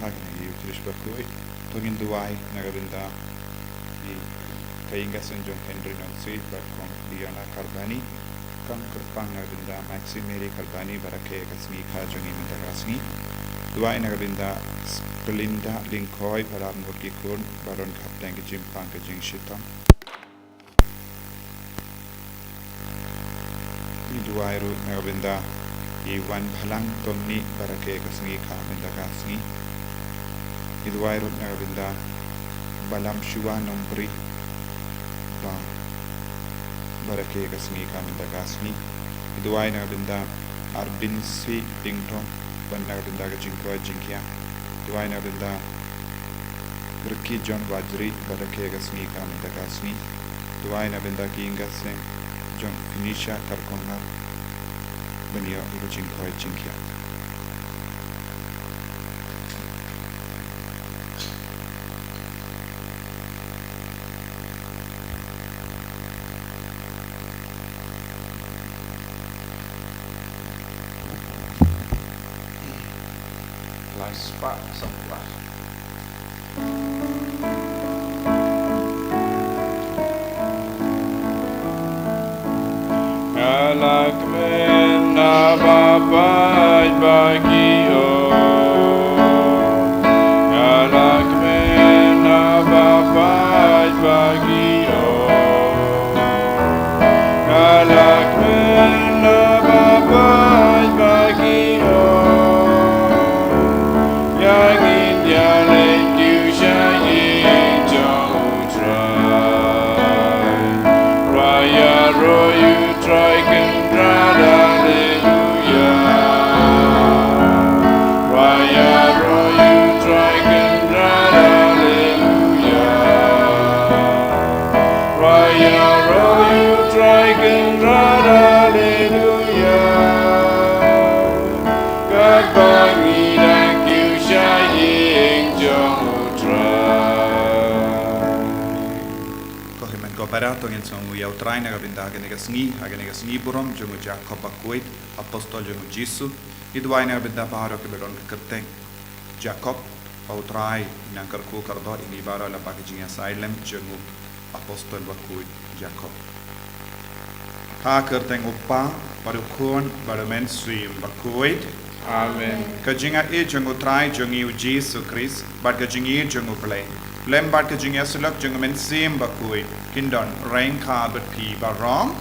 Hagni Utilish Bakhuid, Tungin Duai, Nagabinda, Kainga Sanjong Henry Nancy, Batcom, Diana Carbani, Kam Kurpang Nagabinda, Maximiri Carbani, Barake, Kasmi, Kajangi, Madagasni, Duai Nagabinda, Belinda, Linkoi, Param Murkikun, Baron Kaptang, Jim Pankajing Shitam. Duai Root Nagabinda, Iwan Palang Tomni, Barake, Kasmi, Kamendagasi. Iduai Root Nagabinda, Balam Shua Nombri, Barake, Kasmi, Kamendagasi. Iduai Nagabinda, Arbin Sweet Dington, Banagabinda Jinkwa Jinkia. Iduai Nagabinda, Riki John Wajri, Barake, Kasmi, Kamendagasi. Iduai Nagabinda Kinga Sing, John Finisha Karkona, Bania Jinkwa Jinkia. Spark some flash. Alakmen nababai bagio. Alakmen nababai bagio. Alakmen nababai bagio. Operato in sono io traina Nagabinda Hagenega Sngi Burom, Jungu Jacob Bakhuid, Apostol Jungu Jisu, Iduai Nagabinda Paro Kibelon Kerteng, Jacob, Autrai, Nankarku Kardo, Inibara la Packaging Asylum, Jungu Apostol Bakhuid, Jacob. Ha Kerteng Upa, Barukun, Barumen Swim Bakhuid, Amen. Kajinga E Jungu Trai, Jungu Jisu Chris, but Kajingi Jungu Play. Lembat Kajinga Sulak Jungamen Sim Bakhuid. Kindon, rain car but P. Barong.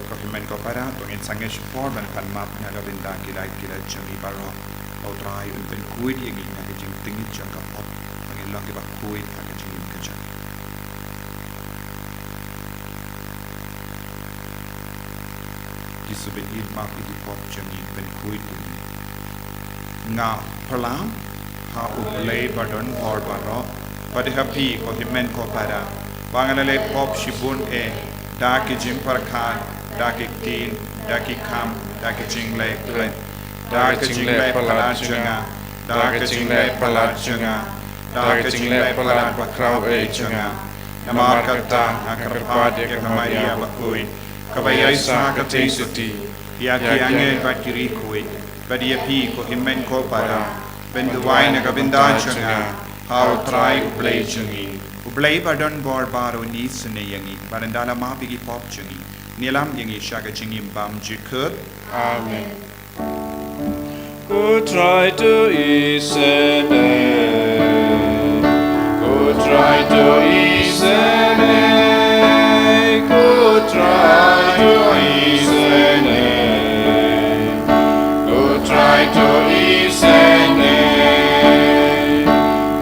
Document Copara, to in Sangish form and Panmap, Nagabinda, Kila, Jimmy Barong, or dry and then Kuid, packaging thingy chunk of pop, and in lucky Bakhuid packaging in kitchen. This will be eat map in the pop, Jimmy, then Kuid. Now, Palam, how would lay Badon or Barong, but happy for him men Copara. Bangalale pop shibun daki jim parkhan daki teen daki kam daki jingle play daki jingle palachunga daki jingle palachunga daki jingle palat bakraw chunga namarkata akarpad yakamaria bakui kabayai sa katesati yaki ange bakiri kui badi api ko himmen ko para benduwai nagabinda chunga how try play chungi Ublay Badon Bor Baro needs in a yangi, Barandala Mabigi Pop Chungi, Nilam Yangi Shaka Chingim Bam Jikut. Amen. Who try to ease Who try to ease Who try to ease Who try to ease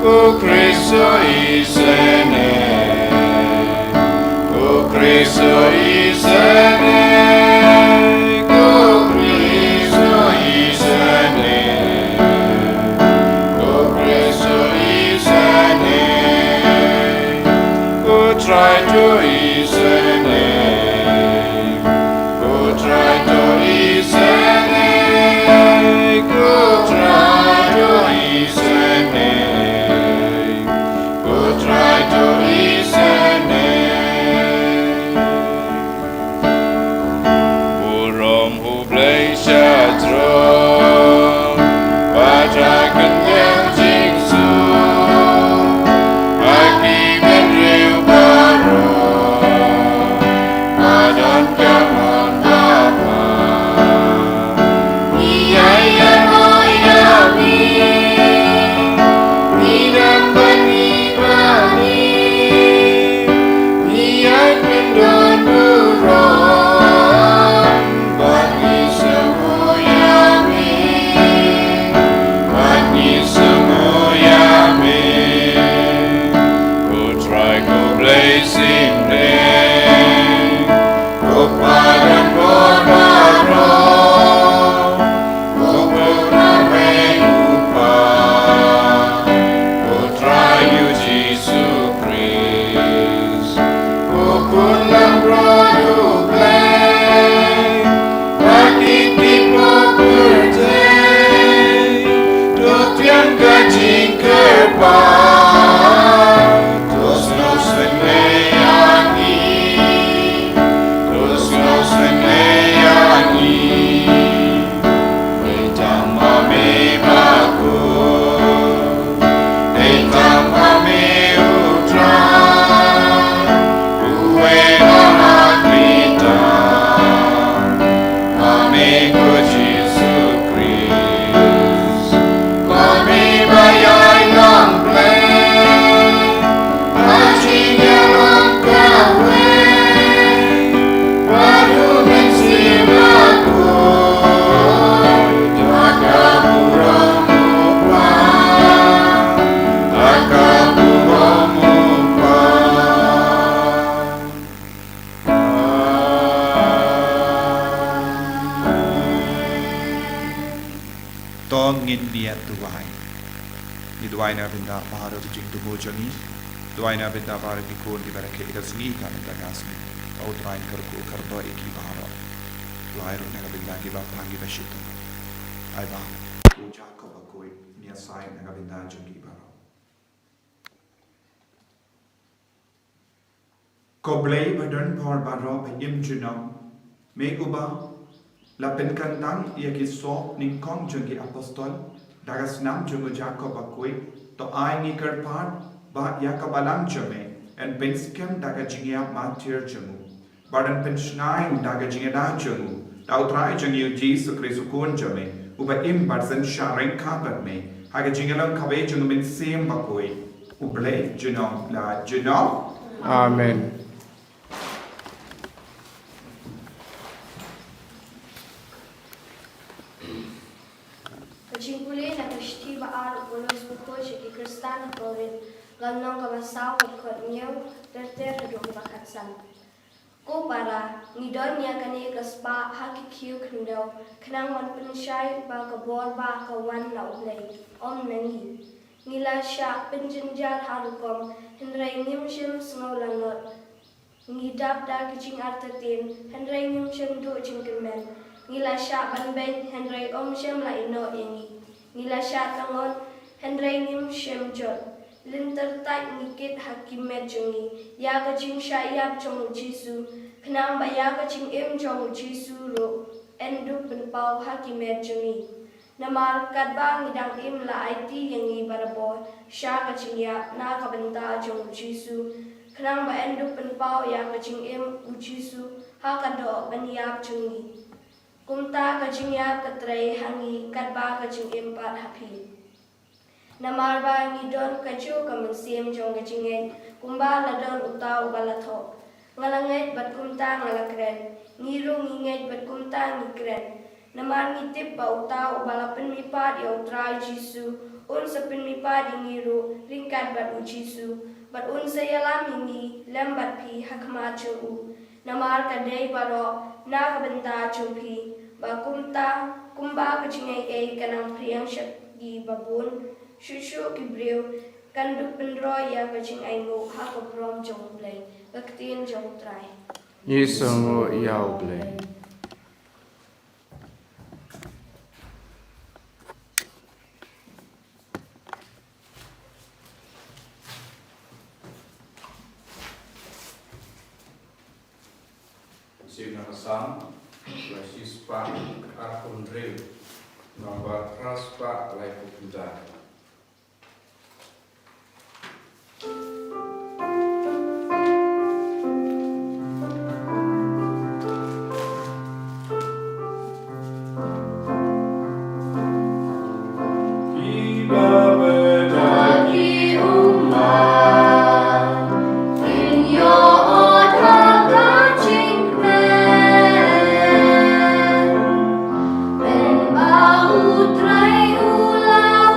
Who Christo is Cristo is Cristo is Cristo is try to is try to is try to is try to is Urom who blaze a drum, but I can to ngin niat tuai ni tuai na binda paharo jing tu mojani tuai na binda paharo di kon di barake ida Sngi ka binda gasmi au tuai karku karba iki paharo tuai ro na binda ki ba pangi bashito ai ba uja ko Bakhuid ni asai na binda jungi baro ko blei badan por baro ba im junam me uba la penkandang ia ki so ning kong jungi apostol dagas nam jungu Jacob Bakhuid to ai ni kerpart ba yakabalang jume and penskem daga jingia matir jungu badan pensnain daga jingia jungu tau trai jungi Jesus Christ kun jume uba im barsen sharing kabat me haga jingalang kabe jungu min sem Bakhuid uble junom la junom Amen. Kacingkuli na kashti baal ulos bukoy ki kristan Bakhuid ganong kabasaw at kornyo terter dong bakatsan. Ko para ngidon niya kani kaspa hakikiu kendo kanang man pensyai ba kabor ba kawan na ublay om nangi. Ngila siya penjenjar harukom henry ngimshim sngolangot. Ngidap da kicing artatin henry ngimshim do jingkemen. Ngila siya banbeng henry omshim la ino ingi. Ngila siya tangon henry ngimshim jot. Linter tak ngikit hakimet jungi. Ya kacing siya yap jong Jisu. Kenang ba ya kacing im jong Jisu ro. Endu penpau hakimet jungi. Namar kadba ngidang im la IT yangi barabo. Siya kacing yap na kabenta jong Jisu. Kenang ba endu penpau ya kacing im u Jisu. Hakado baniap jungi. Kumta kacing yap katray hangi kadba kacing im pat hapi. Namarba ngidon kacu kamansim jong kacingin kumba ladon utaw balato ngalangit bat kumta ngalakren ngiru ngingit bat kumta ngikren namar ngitip ba utaw balapen mipad yaw try Jisu un sapin mipad ngiru ringkat bat u Jisu bat un sayalam hingi lembat pi hakma chu namar kadai baro na kabenta chumpi ba kumba kacingin ay kanang priyang syagi babun Shushu kibriu kanduk pendro ya kacing aingu haka brom jong play kaktin jong try. Yisongo yao blay. Sina kasam, lasis pa akun drill, nomor ras pa lai kuda. Ben bau trai ulah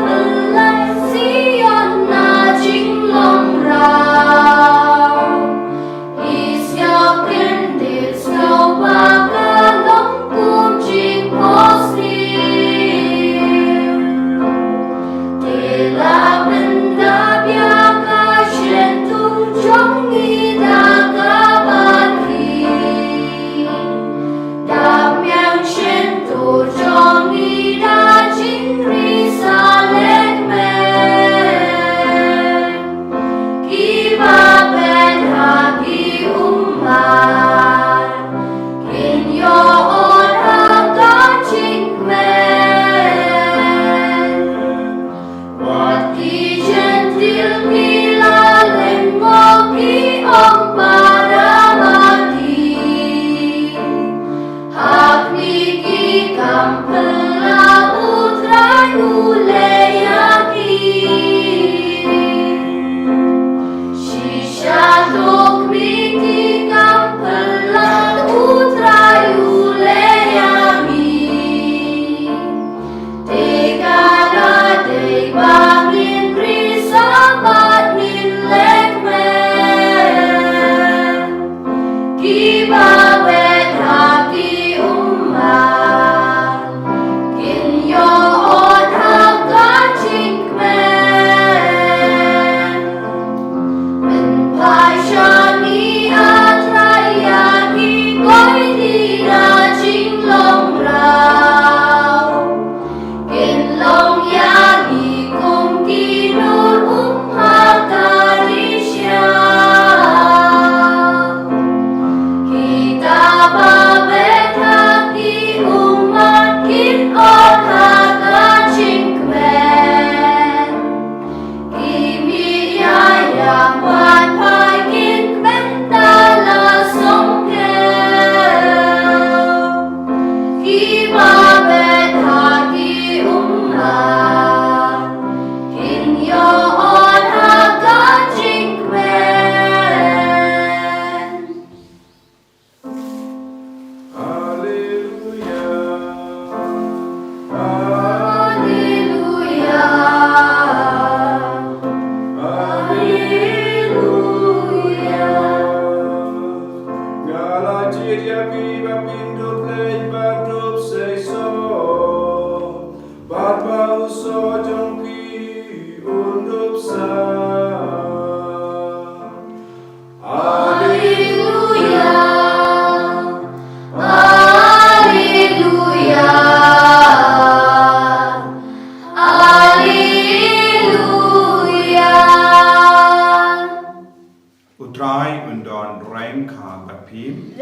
Utrai undon rain ka bapim.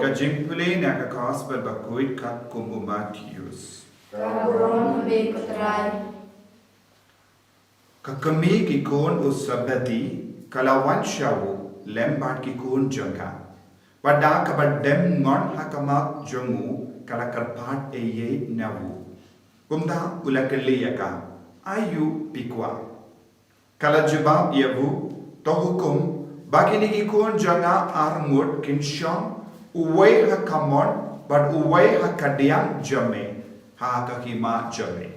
Kajimpule na kakasbal Bakhuid kat kumbumatius. Kakami kikon usabati kalawan shawu lembat kikon jangka. Pada kabadem ngon hakamak jongu kalakarpat eye nawu. Kumta ulakaliyaka ayu pikwa. Kalajibab yavu tohukum bagini kikon janga armut kinshon uway hakamon but uway hakadiang jame hakakima jame.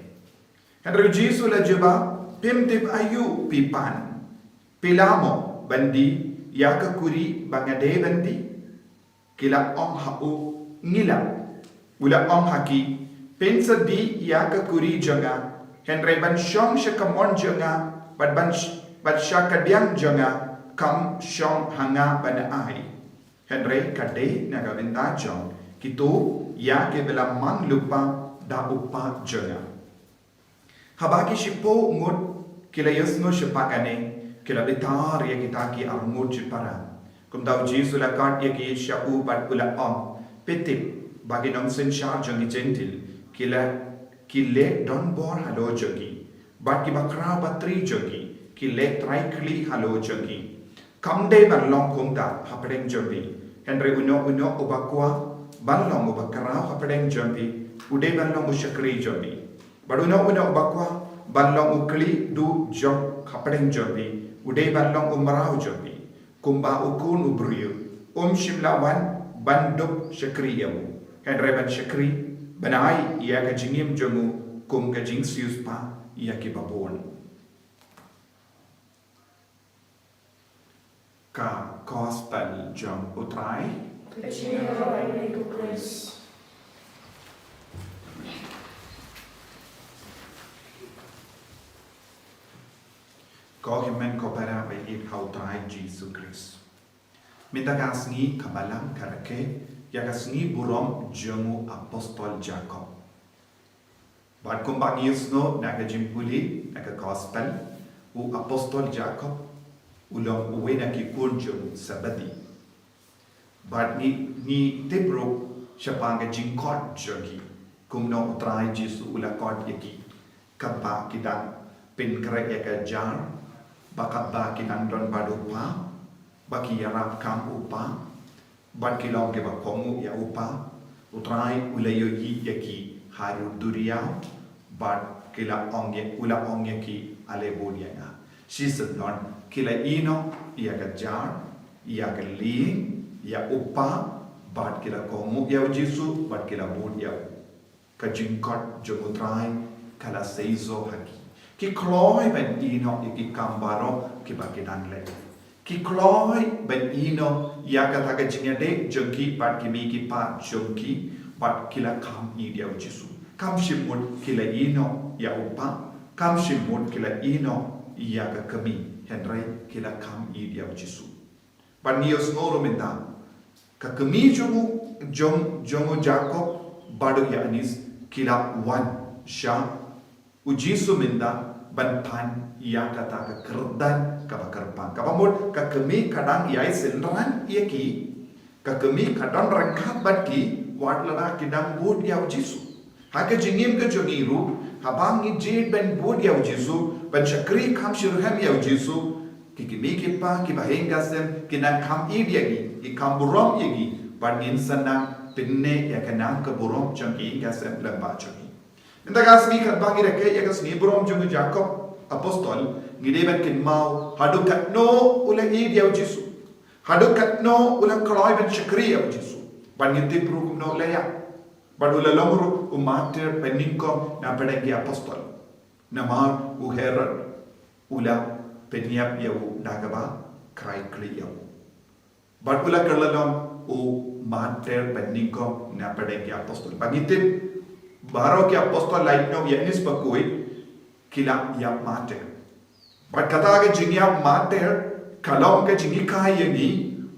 Henry Jisu lajiba pimtip ayu pipan pilamo bandi yakakuri bangade bandi kila ong hau ngila ula ong haki pensa di yakakuri janga Henry ban shong shakamon janga but shakadiang janga kam shong hanga bana ai Henry kade nagavinda jong kito ya ke bela mang lupa da upa janga habaki shipo ngut kila yasno shipakane kila bitar ya kita ki armut chipara kum dau Jisu lakat ya ki shapu bat ula om petip bagi nong sen sha jangi gentil kile don bor halo jangi bat ki bakra batri jangi kile traikli halo jangi kamde ban long kumta hapedeng jambi Henry uno ubakwa ban long ubakara hapedeng jambi ude ban long ushakri jambi baduno ubakwa ban long ukli du jom hapedeng jambi ude ban long umrau jambi kumba ukun ubriu shimlawan banduk shakri yamu Henry ban shakri banai ia ka jingim jamu kum ka jingsius pa ia ki babon ka gospel jom utrai ko himen ko para by it how try Jesus Christ minta ka Sngi kabalang karake ya ka Sngi burom jamu apostol Jacob bad kumbang yusno na ka jimpuli na ka gospel u apostol Jacob ulang uwe na kikun jamu sabadi bad ni tebro siapanga jingkot jagi kumno utrai Jisu ulakot yaki kabba kidang pinkre yaka jar bakabba kidang don badupa baki yarap kam upa bad kilong ke bakongu ya upa utrai ulayo yaki haru duriya bad kila ongye ula ongye ki alebudia nga sisadon kila ino ia ka jar ia ka ling ia upa bad kila kongu ia Jisu bad kila bud ia ka jingkot jomutrai kala seizo haki ki kloi ben ino iki kambaro ki bakidang le ki kloi ben ino ia ka taka jingade jongki bad kimi ki pa jongki bad kila kam i dia Jisu kam shimut kila ino ia upa kam shimut kila ino ia ka kami Henry kila kam i dia Jisu bad nios ngoro minta ka kami jomu Jacob badu ya anis kila wan sha u Jisu minta bantan ia kata ka kerdan ka bakarpan ka pamut ka kami kadang ia senran ia ki ka kami kadang rangkat bati wat lana kidang bud ya Jisu haka jingim ka jongiru habang ijid ben bud ya Jisu ban shakri kam shirham ya Jisu kikimi kipa kibahengasem kinang kam idiagi ikam burom yagi ban insana pinne ya kanang ka burom jangi gasem lamba jangi inta gasmi kan bangi reke ya gasni burom jangi Jacob apostol ngideben kin mau hadukat no ula idia Jisu hadukat no ula kaloi ben shakri ya Jisu ban ngiti pru no leya ban ula lomru umater peningko na pedagi apostol namar u herod ula penyap yau dagaba krai kli yau ban ula kerlalom u mater peningko na pedagi apostol bangitip baro ki apostol Lait-ïa yanis Bakhuid kila yap mater. But kata ke jingyap mater kalom ke jingi kayangi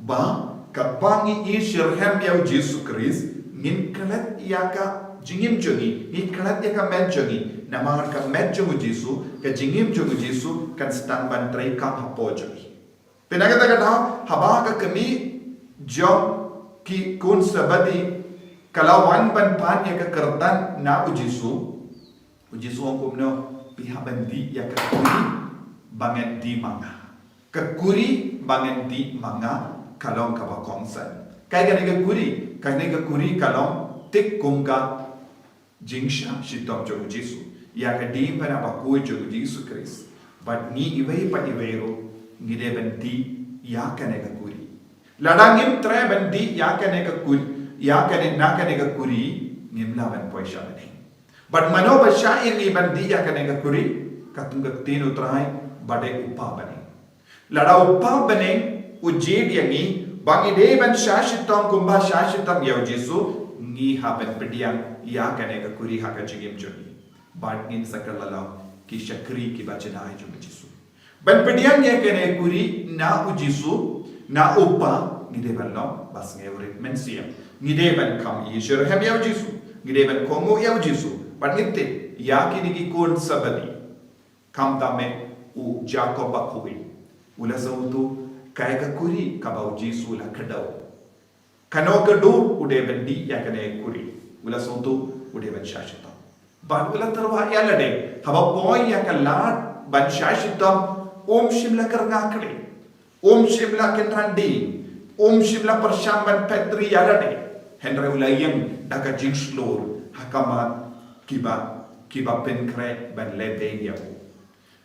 ba kapangi i shirhem yau Jesus Christ ngin kalat yaka jingim jongi ngin kalat yaka med jongi namar ka med jongu Jesus ka jingim jongu Jesus kan stand ban trai kam hapo jongi penagata kata haba ka kami jom ki kun sabadi kalawan ban pan yaka kertan na ujisu ang kumno pihabandi yaka kuri bangen di manga kekuri bangen di manga kalong kabakongsan kai ka kuri kalong tik kumka jingsha shitom jogu Jesu ya ka di para Bakhuid jogu Jesus Christ but ni iwei pa iweiro ngide benti ya ka kuri ladangim tre benti ya ka kuri ya ka kuri ngimla ban poisha bani but mano basha ini benti ya ka kuri katunga tinu trai bade upa bani lada upa bani ujid yangi bangi de ban shashitam kumba shashitam yau Jesu ngi haben pediang ya kane ka kuri ha ka jigim joni bad ngin sakalala ki shakri ki bachana ai jom Jesu ban pediang ya kane kuri na u Jesu na upa ngi de ban no bas nge ure mensia ngi de ban kam yishur hem yau Jesu ngi de ban kongo yau Jesu ban ngitte ya ki ni kon sabadi kam tame u Jacob Bakhuid ula sautu kai ka kuri ka bau Jesu la kadau kano ka do ude bandi ya kane kuri ula sautu ude ban shashita ban ula tarwa ya lade haba boy ya ka lat ban shashita shimla karna kade shimla kenrandi shimla parsham ban petri ya lade henry ula yang daga jingslor hakama kiba penkre ban lebe ya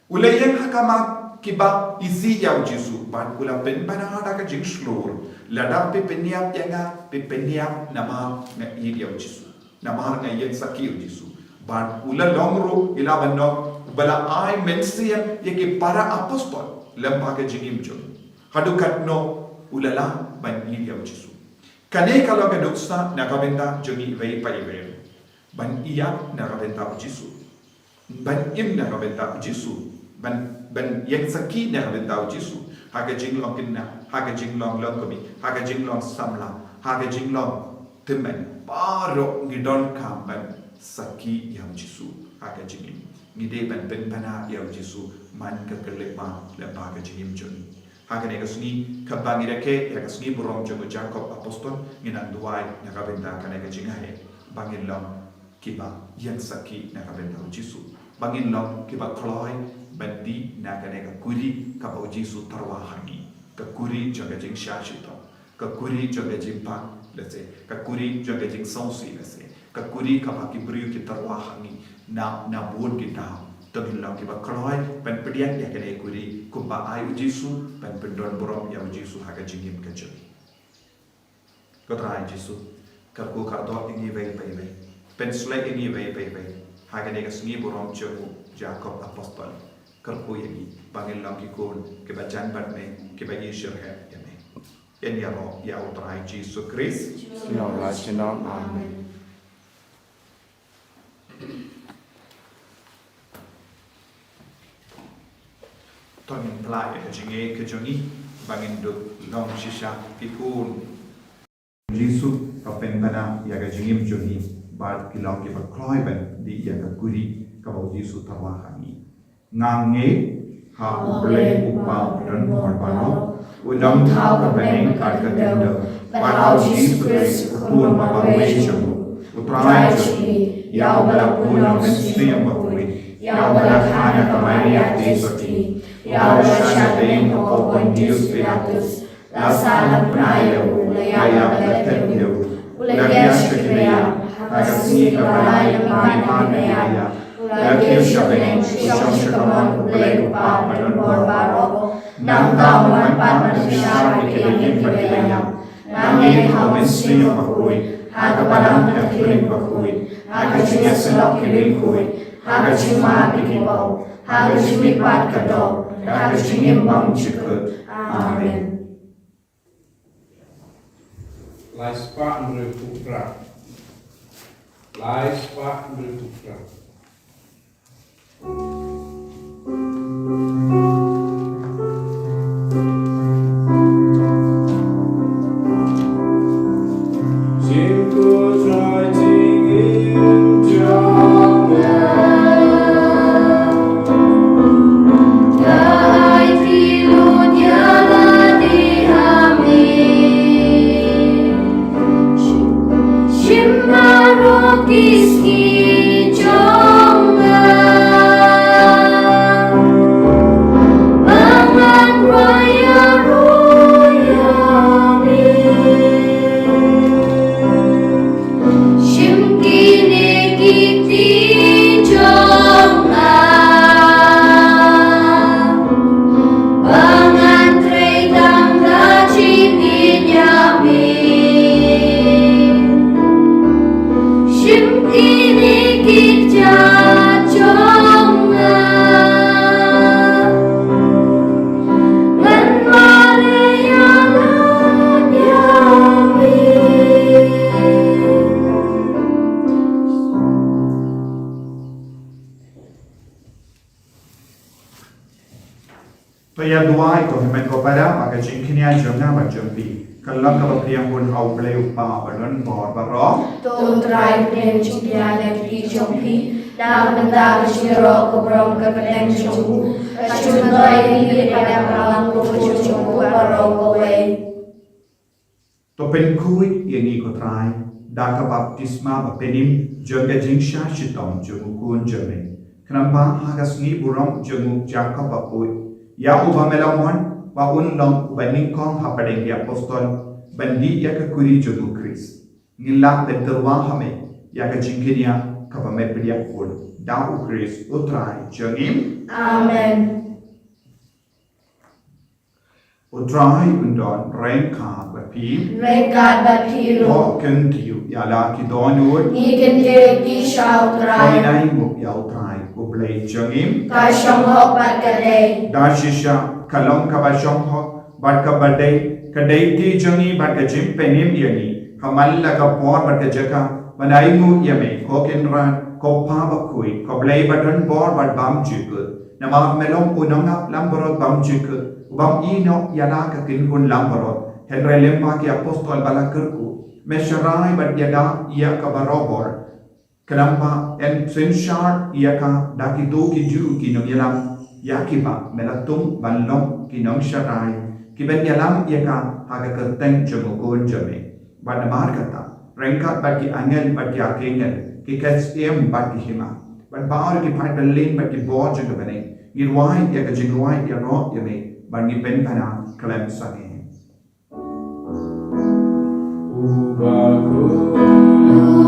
ula yang hakama kiba isi yau Jesu ban ula pen banada ka jingslor lada pe peniap yanga pe peniap nama na yau Jesu nama na yen sakir Jesu ban ula longro ila banno bala ai mensiam yeke para apostol lempa ka jingim jo hadukat no ulala ban yau Jesu kane kalau ka doksa na kabenda jongi vei pa iwe ban iya na kabenda Jesu ban im na kabenda Jesu ban yen saki na kabenda Jesu haga jinglong kinna haga jinglong longkomi haga jinglong samla haga jinglong temen baro ngidon kamban saki yau Jesu haga jingim ngide ban ben bana yau Jesu man ka kelema lempa ka jingim joni haga ne kasni kabangi reke ya kasni burong jogo Jacob apostol nginan duai na kabenda ka ne ka jingahe bangin long kiba yen saki na kabenda Jesu bangin long kiba kloy bandi na ka ne ka kuri ka bau Jesu tarwa hangi ka kuri joga jing shashito ka kuri joga jing pa lese ka kuri joga jing sausi lese ka kuri ka ba ki briu ki tarwa hangi na buon ki ta tagin lang ki ba kloy ban pedian ya ka ne kuri kumba ai Jesu ban pendon borom ya Jesu ha ka jingim ka joni ka trai Jesu ka ko ka do ingi vei pai vei pen slai ingi vei pai vei ha ka ne ka sngi borom jogo Jacob apostol kerku ini bangin lang kikun kebacan batme kebayi syirhe yame en ya ro ya utrai Jesus Christ Shalom shalom amen. ton plai ke jinge ke joni bangin do long shisha kikun Jesus kapen bana ya ga jingim joni bad kilong ke bakloi ban di ya ga kuri ka bau Jesus tawahani ngange ha uble upa dan morbano unang tau ka beneng ka katindo parau Jesus Christ pun mabawejo utrai joni yau bala puno menstri Bakhuid yau bala kana ka Maria tesoti yau shana deng ko Pontius Pilatus la sala prayo ulaya bala tebyo ulaya shikreya hakasi ka balaya mani Lakir syabeng syam syakaman ulay upa padon borbaro nang taman pan manusia dikilingin berlayang nangin hawensri Bakhuid haga balang kakiling Bakhuid haga jinya selok kiling kuid haga jima bikibau haga jimipat kado haga jimimbang cikut amin. Laispa nre pukra Lai spa bertukar. Toya duai ko himen ko pada maka jingkinia jomna majumpi kallam ka priang pun au play upa balon bor baro Don't try to jingkinia lagi jompi na benda bersiro ko brom ke pedang jompu kacun toy di pada malam ko jompu baro ko way to pen kui yani ko try daka baptisma ba penim jonga jingsha shitom jomu kun jome kenapa hagas ni buram jomu jaka Bakhuid ya uba melamon wa unlong baning kong hapadeng di apostol bandi ya ke kuri jomu Kris ngila beterwa hame ya ke jingkinia ka pamepedia pun da Kris utrai jengim Amen utrai undon rengka bapi Rengkat batiru to kentiu ya la ki donur ni kentir di shau try Kainai muk ya utrai ublay jengim ka shonghok bat kadai Dashisha kalong kabashong ho bat ka badai kadai ti jangi bat ka jim penim yani kamalla ka por bat ka jaka manai mu yame ko kenran ko pa Bakhuid ko blay baton bor bat bam jikut nama melong unong ap lamborot bam jikut bam ino yana ka kinhun lamborot henre lempa ki apostol balakerku mesharai bat yaga ia ka barobor kenapa en sinshar ia ka dakitu ki juru ki nong yalam yakiba melatung balong kinong sharai kiben yalam yaka haga kerteng jomukun jome badamar kata rengkat bagi angel bagi akengel ki KSM bagi hima ban baur ki pai berlin bagi bo jeng bene ngirwai yaka jingwai ya ro yame bagi ben pana klem sange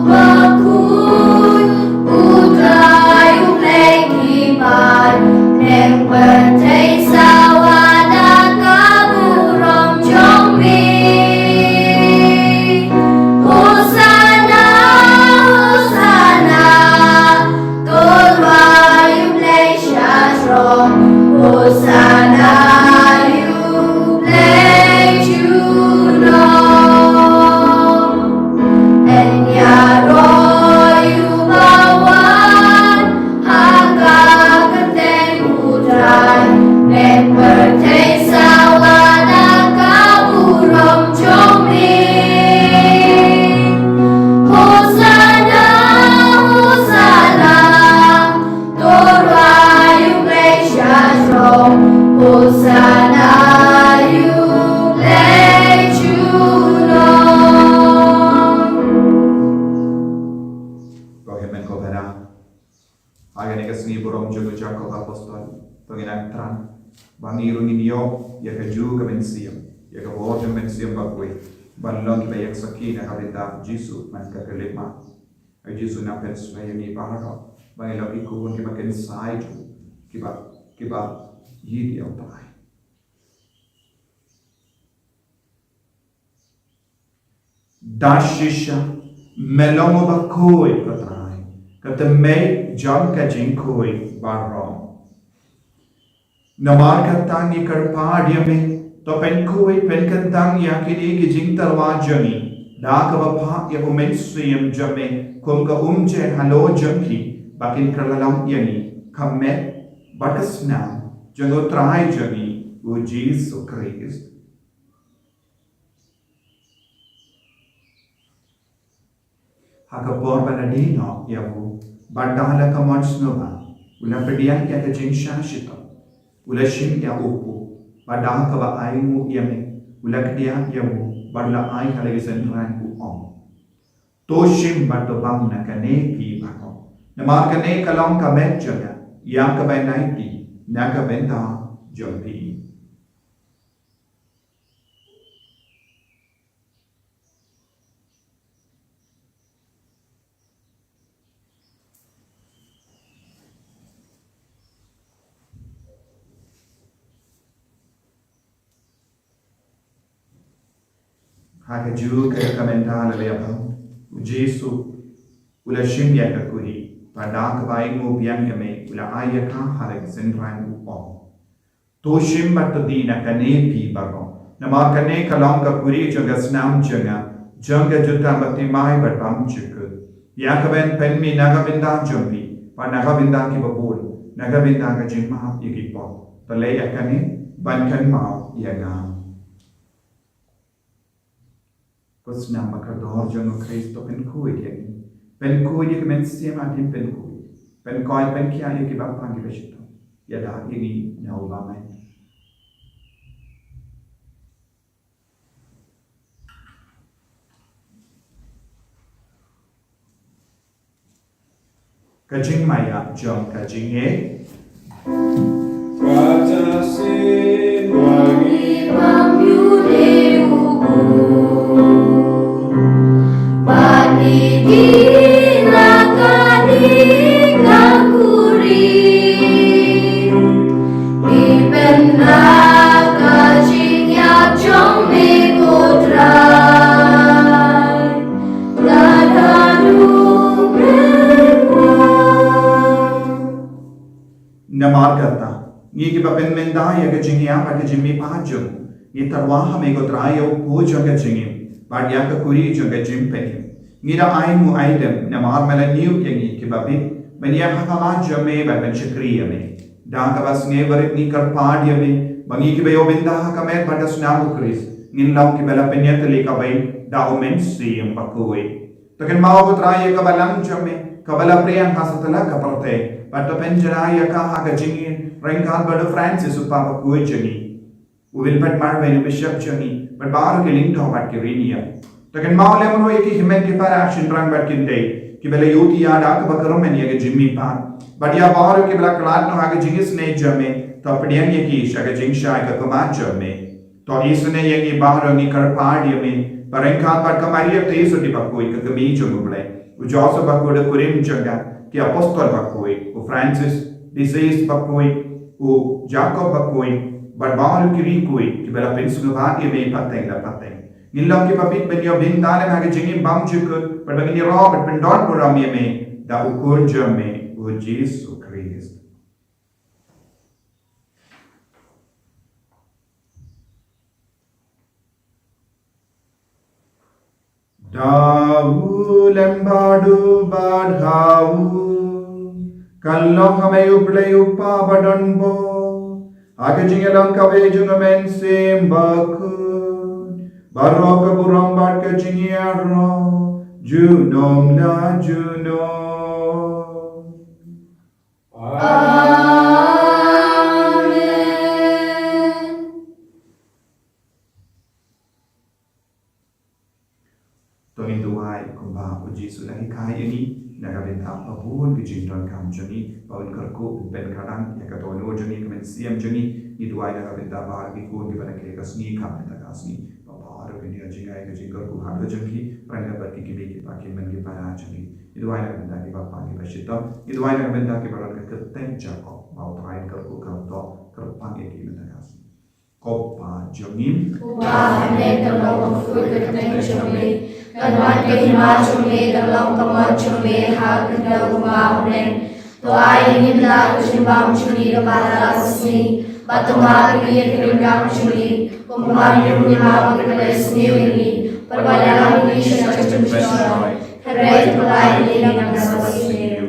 Bakhuid utrai uplay kibar neng bertai sawada kaburom jombi Hosana Hosana tolwa uplay shashrom Hosana uplay juno Bangiru ni niyo ya keju ke mensiam ya ke bawah mensiam Bakhuid balong bayak sakina habita Jesu man ka kelema ay Jesu na pens may ni parako bangilo ikun ki makin side kiba yidi au tai dashisha melomo Bakhuid katrai kata me jam ka jinkoi barrom Namar kantang ni karpadia me to pen Bakhuid pen kantang ya kini ki jing tarwa jani da ka bapha ya umen siyam jame kum ka umje halo jengki bakin kerlalang yani kamet batas nam jango try jani o Jesus Christ hakapor banadino yavu badala kamons nova ula pedian ya ke jinsha shita ula shim ya upu badang kawa aimu yame ula kedia yamu badla ai halagi senran ku om toshim bato bang na kane pi bako namar kane kalong kamet jana yang ka benai pi na ka benda jompi haka ju ka kamenta le abang Jesu ula shim ya ka kuri pada ka bai mo biang yame ula aya ka halag senran u om to shim batdi na kane pi bago nama kane kalong ka kuri jaga snam janga juta bati mai batam chuk ya ka ben pen mi naga binda jombi pa naga binda ki babul naga binda ka jimma yiki po to le ya kane ban kan ma ya nga Kus nama kador jango Kristo pen kui dia kemen siapa tim pen koi pen kia dia kibap pangi besito ya dah ini nyau bamai kajing maya jong kajing Raja sin wangi Namar करता ये कि बपन में दा या के जिंगिया पर के जिम्मी पाँच जो ये तरवा हमें को तराई यो पो जो के जिंगी पर या के कुरी जो के जिम पे मीरा आई मु आइटम नमार में न्यू के बपी बनिया हकामा जो में बपन शक्रिय में डांग का बस ने बरित नी कर पाड़ में बंगी की बयो बिंदा हकमें बटस नामु क्रिस इन लाउ की बला पेनियत लेका भाई डाउमेंट सीएम बकोई तो किन माओ को तराई का बलम जो में कबला प्रियं हासतला कपरते But penjara ya ka ha ka jingin rengkal bado Francis upapa kuy jani ubil pat mar ben bishop jani but bar ke ling to pat ke rinia taken maule mono ye ki himen ke par action rang bat kin dei ki bele yuti ya da ka bakaro men ye ke jimmi pa but ya bar ke bela klat no ha ke jingis ne jame to padian ye ki sha ke jing sha ka kama jame to isne ye ki bar ni kar pad ye me parengkal pat ka maria te so di bakoi ka mi jomu ble u joso bakode kurim janga que apóstol Bakhuid, o Francis disease Bakhuid, o Jacob Bakhuid, but Baal Kirikui, que bela pensu va e me pateng la pateng. Nilam ki papit ben yo bin dale ma ke jingi bam chuk, but bagini Robert ben don puram ye me da ukul jame o Jesus Christ. Dawu lembadu badhau Kalong hame uple upa badonbo Akajingelang kawe jungamen sim bakun Baroka burang bad kajingiaro Junom la junom Tongin tuwai kumba o Jesu lahi kaya ini nagabenta pabun ke jinton kam jani paun karko ben kadang ya katono jani kemen siam jani ni tuwai nagabenta bahar ki kun ki banake ka Sngi kam ta ka Sngi bahar ke ni ajingai ke jingar ku hado jani pranga barki ki be ki pakin men ki para jani ni tuwai nagabenta ki bapa ki bashita ni tuwai nagabenta ki baran ke ten jako mau trai karko kam to kerpang ki men ta ka Sngi Kopa jangin Ubahane dalam furgateng jome Kanwan ke hima jome dalam kamar jome hak dalam ubahane To ai nginda kujimbang juli kepada Sngi Batu mari dia keringgang juli Pembantu lima berkelas sendiri Perbadalan Indonesia jumpa Heret pelai ni nang sawasiu.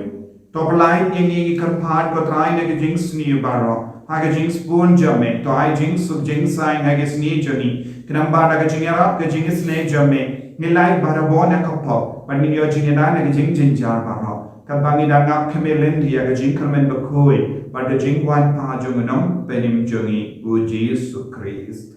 Top line ini kerpat ko try na gajing sni baro. Ha gajing spoon jame. To ai jing sub jing sai na gisni jani. Kinamba na gajing era gajing sne jame. Nilai barabo na kapop. Pani yo jing na gajing jinjar baro. Kabangi na ngap kemelen dia gajing kermen Bakhuid. Pada jing wan pa jungunam penim jungi uji Yesus Christ.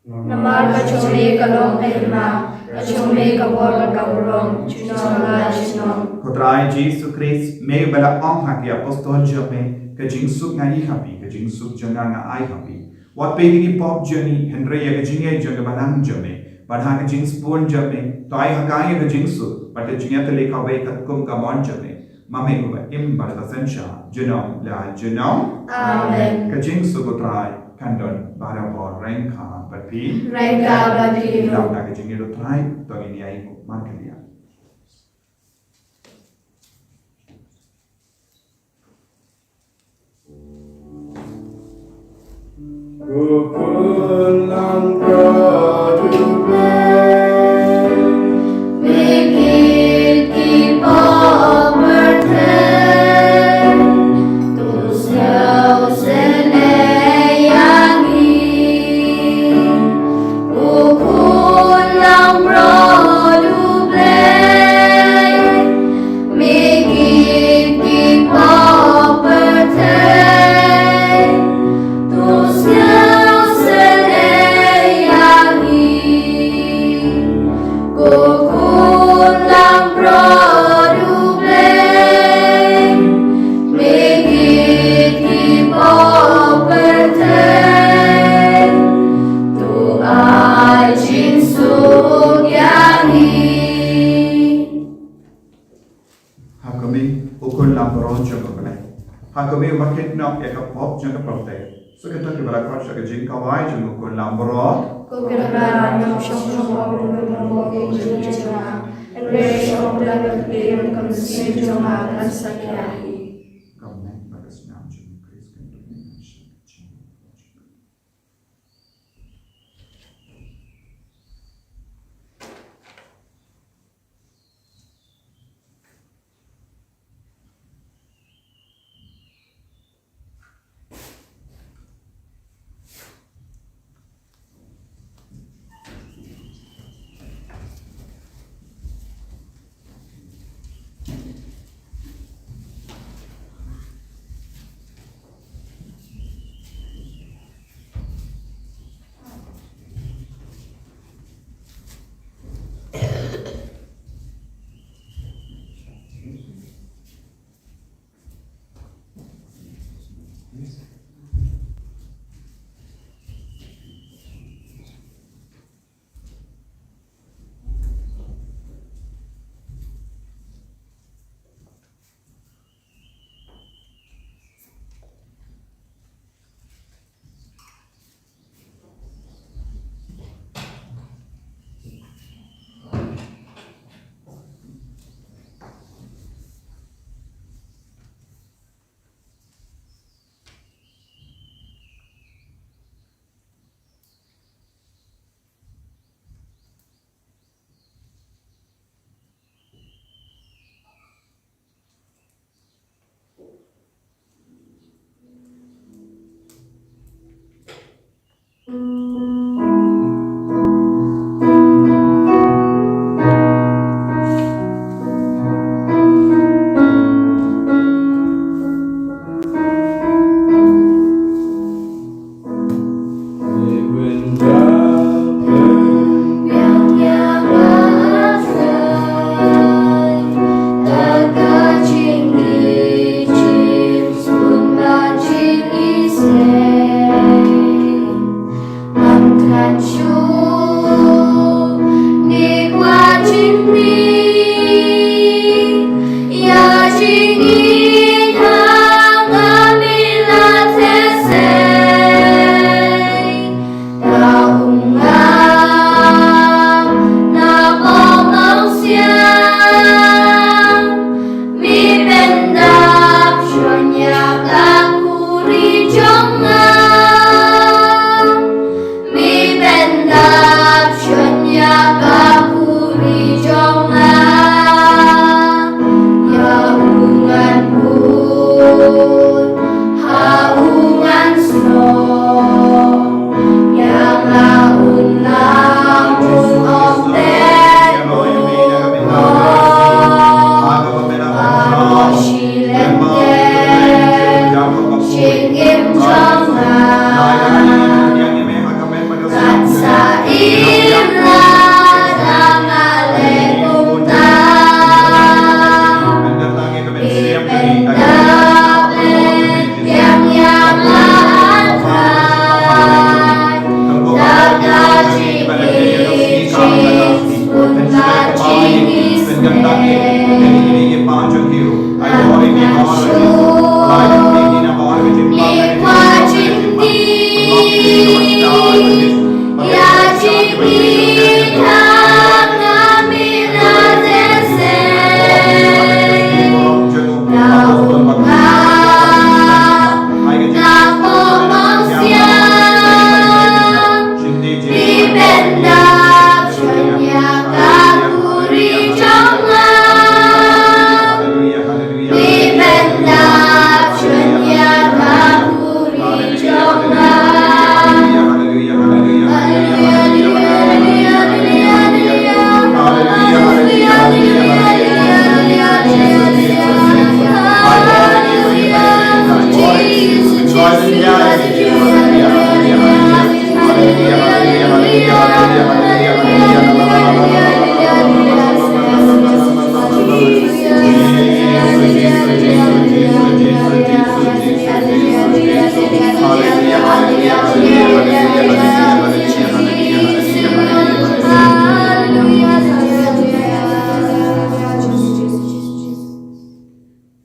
Namar kacome kalong kahima. Kacome kabor kaburong. Chunong chunong. Kotrai Jesus Christ me bala ong haki apostol jame kajing suk ngai happy kajing suk janga nga ai happy wat pe ni pop journey henry ya kajing ai janga banang jame padha kajing spoon jame to ai hakai kajing suk but kajing ya tele ka bai kum ka mon jame mame ko im bar basensha junom la junom Amen. kajing suk kotrai kandon bara bor rengka but pi Rengka bapi. lam na kajing ro trai to ini ai markelia Mawkhlam produce. Make it keep on burning. To self senayangi. Mawkhlam produce. Make it keep on burning. To self senayangi. Mawkhlam produce. Make it keep on burning. To ajin sugyangi. Hakami ukul laboron jaga balai. Hakami wakit nok eka pop jaga prote. So kita kibala kau jaga jing kawai jaga ukul laboron. Kukiraran ng siyang pagpapagpapagpapag and raise of the clear consider at Sakyahi. Kamu bagas nam jaga Chris kentu.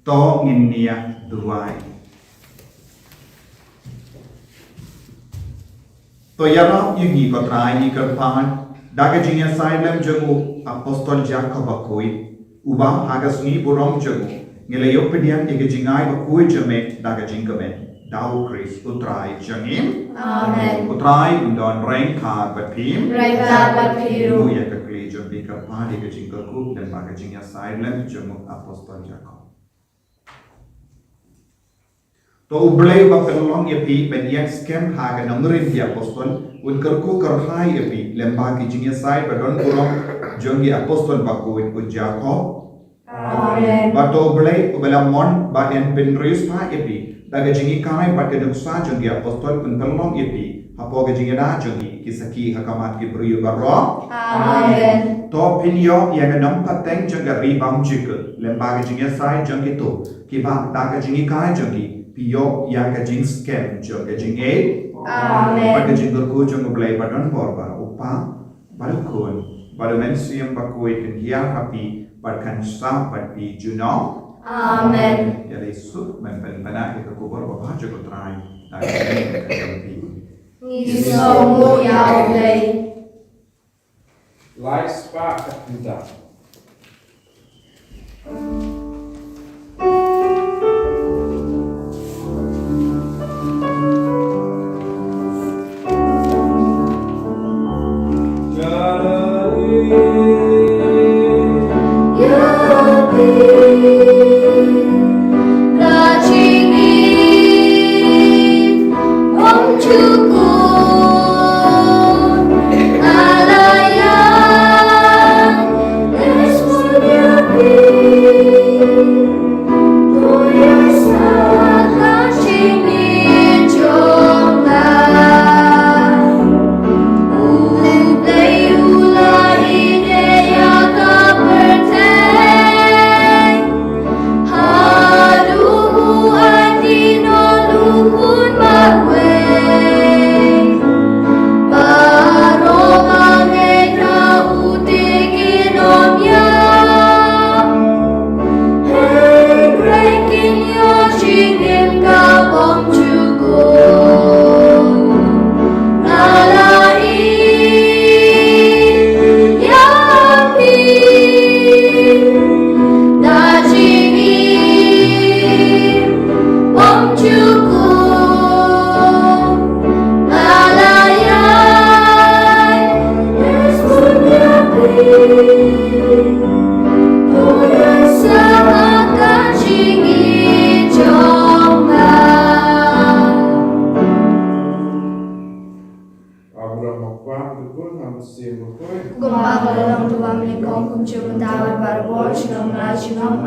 To nginnia duai. To yara yugi kotrai ni kerpan daga jinga silem jengu apostol Jacob Bakhuid uba hagas ni burong jengu ngelayo pedian ige jingai Bakhuid jeme daga jingkamen dau Chris utrai jangim Amen. utrai undon rengkar batim Rengkar bapiru. ya kekli jombi kerpan ige jingkaku dan daga jinga silem jengu apostol Jacob. To ublay wa pelong yapi ben yak scam haga namrin di apostol un kerku kerhai yapi lemba ki jinga sai badon kurong jongi apostol Bakhuid ku Jacob. Amen. Ba to ublay ubela mon ba en penrius ha yapi daga jingi kanai ba ke nuksa jongi apostol un pelong yapi hapo ga jinga da jongi kisaki hakamat ki priyu barro. Amen. To pinyo yang nam pateng jonga ribam jikul lemba ga jinga sai jongi to ki ba daga jingi kai jongi Pio yang kajing scam jo kajing Amen. pada kajing berku jo ngeblay badan borba upa balkon pada mensiam Bakhuid kan hiar api barkan sa pi juno Amen. ya lesu mempenpana ke kubur bapa jo kotrai dan pi Nisomu yaulay. Lai spa kapita.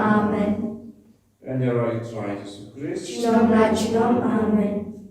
Amen. En jag har ju tagit Jesus Kristus. Amen.